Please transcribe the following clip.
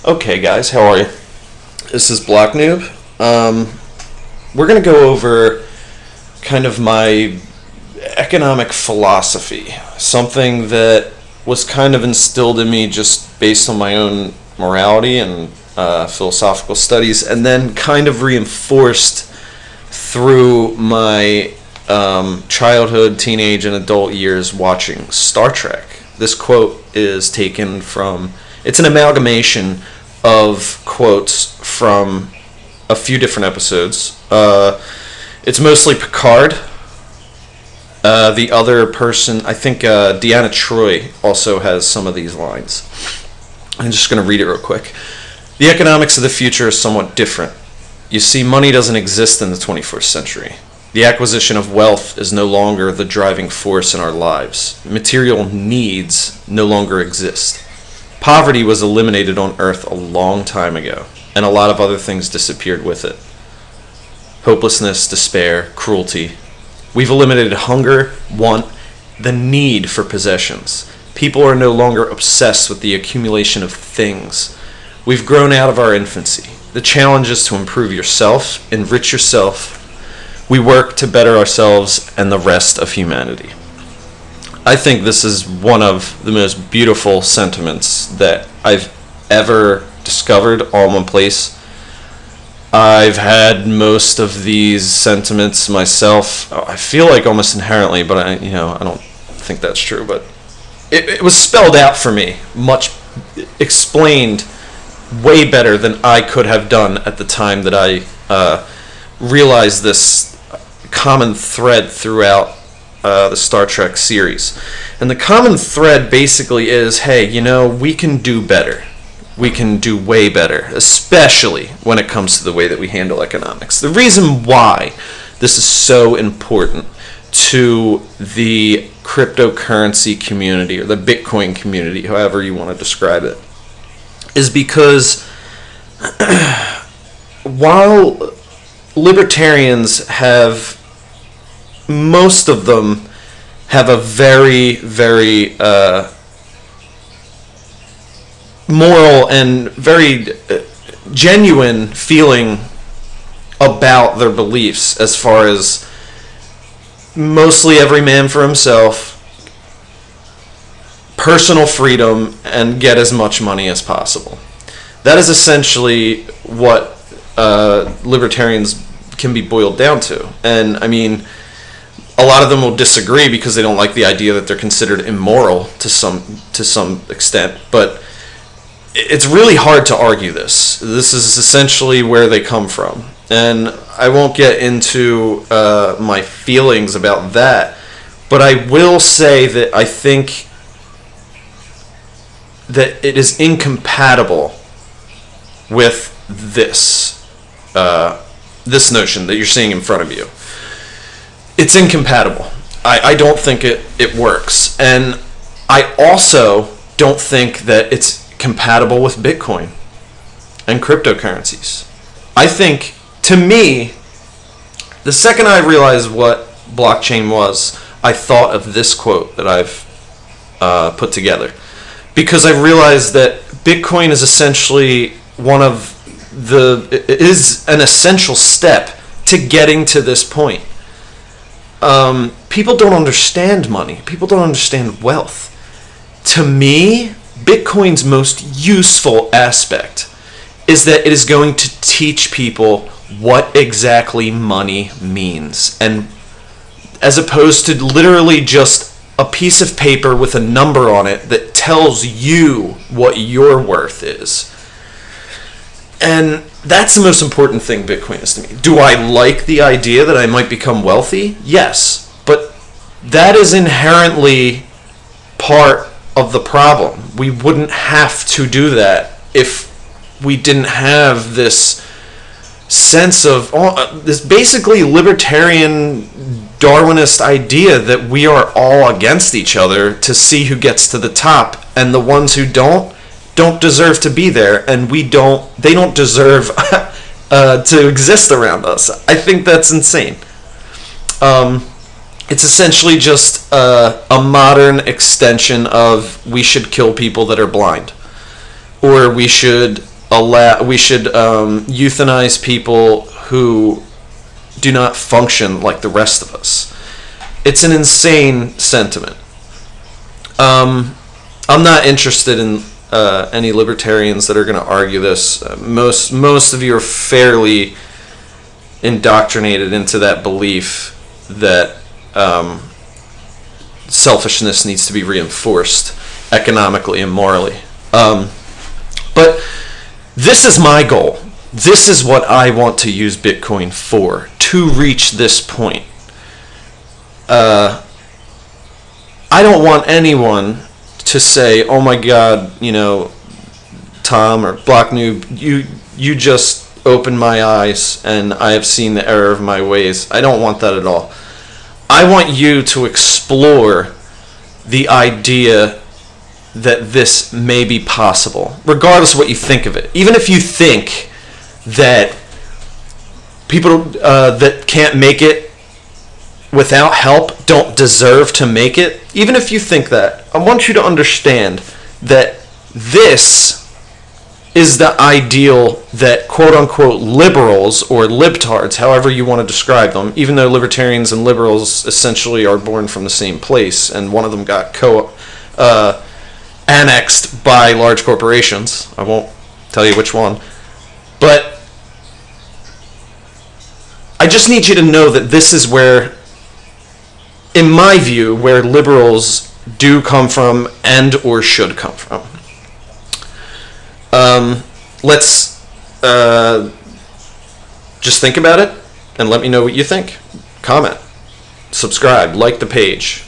Okay guys, how are you? This is Block Noob. We're going to go over kind of my economic philosophy, something that was kind of instilled in me just based on my own morality and philosophical studies, and then kind of reinforced through my childhood, teenage, and adult years watching Star Trek. This quote is taken from, it's an amalgamation of quotes from a few different episodes. It's mostly Picard. The other person, I think Deanna Troi also has some of these lines. I'm just going to read it real quick. The economics of the future is somewhat different. You see, money doesn't exist in the 21st century. The acquisition of wealth is no longer the driving force in our lives. Material needs no longer exist. Poverty was eliminated on Earth a long time ago, and a lot of other things disappeared with it. Hopelessness, despair, cruelty. We've eliminated hunger, want, the need for possessions. People are no longer obsessed with the accumulation of things. We've grown out of our infancy. The challenge is to improve yourself, enrich yourself. We work to better ourselves and the rest of humanity. I think this is one of the most beautiful sentiments that I've ever discovered all in one place. I've had most of these sentiments myself. I feel like almost inherently, but I don't think that's true. But it was spelled out for me, much explained way better than I could have done at the time that I realized this common thread throughout the Star Trek series. And the common thread basically is, hey, we can do better. We can do way better, especially when it comes to the way that we handle economics. The reason why this is so important to the cryptocurrency community, or the Bitcoin community, however you want to describe it, is because while libertarians have, most of them have a very, very moral and very genuine feeling about their beliefs, as far as mostly every man for himself, personal freedom, and get as much money as possible. That is essentially what libertarians can be boiled down to. And I mean, a lot of them will disagree because they don't like the idea that they're considered immoral to some extent, but it's really hard to argue this. This is essentially where they come from, and I won't get into my feelings about that, but I will say that I think that it is incompatible with this this notion that you're seeing in front of you. It's incompatible. I don't think it works. And I also don't think that it's compatible with Bitcoin and cryptocurrencies. I think, to me, the second I realized what blockchain was, I thought of this quote that I've put together. Because I realized that Bitcoin is essentially is an essential step to getting to this point. People don't understand money. People don't understand wealth. To me, Bitcoin's most useful aspect is that it is going to teach people what exactly money means, and as opposed to literally just a piece of paper with a number on it that tells you what your worth is. And that's the most important thing Bitcoin is to me. Do I like the idea that I might become wealthy? Yes. But that is inherently part of the problem. We wouldn't have to do that if we didn't have this sense of this basically libertarian Darwinist idea that we are all against each other to see who gets to the top, and the ones who don't deserve to be there, and they don't deserve to exist around us. I think that's insane. It's essentially just a modern extension of we should kill people that are blind. or we should euthanize people who do not function like the rest of us. It's an insane sentiment. I'm not interested in any libertarians that are going to argue this. Most of you are fairly indoctrinated into that belief that selfishness needs to be reinforced economically and morally. But this is my goal. This is what I want to use Bitcoin for, to reach this point. I don't want anyone to say, oh my God, you know, Tom or Block Noob, you just opened my eyes and I have seen the error of my ways. I don't want that at all. I want you to explore the idea that this may be possible, regardless of what you think of it. Even if you think that people that can't make it without help don't deserve to make it, even if you think that, I want you to understand that this is the ideal that quote-unquote liberals or libtards, however you want to describe them, even though libertarians and liberals essentially are born from the same place, and one of them got annexed by large corporations. I won't tell you which one. But I just need you to know that this is where, in my view, where liberals do come from and or should come from. Let's just think about it and let me know what you think. Comment, subscribe, like the page.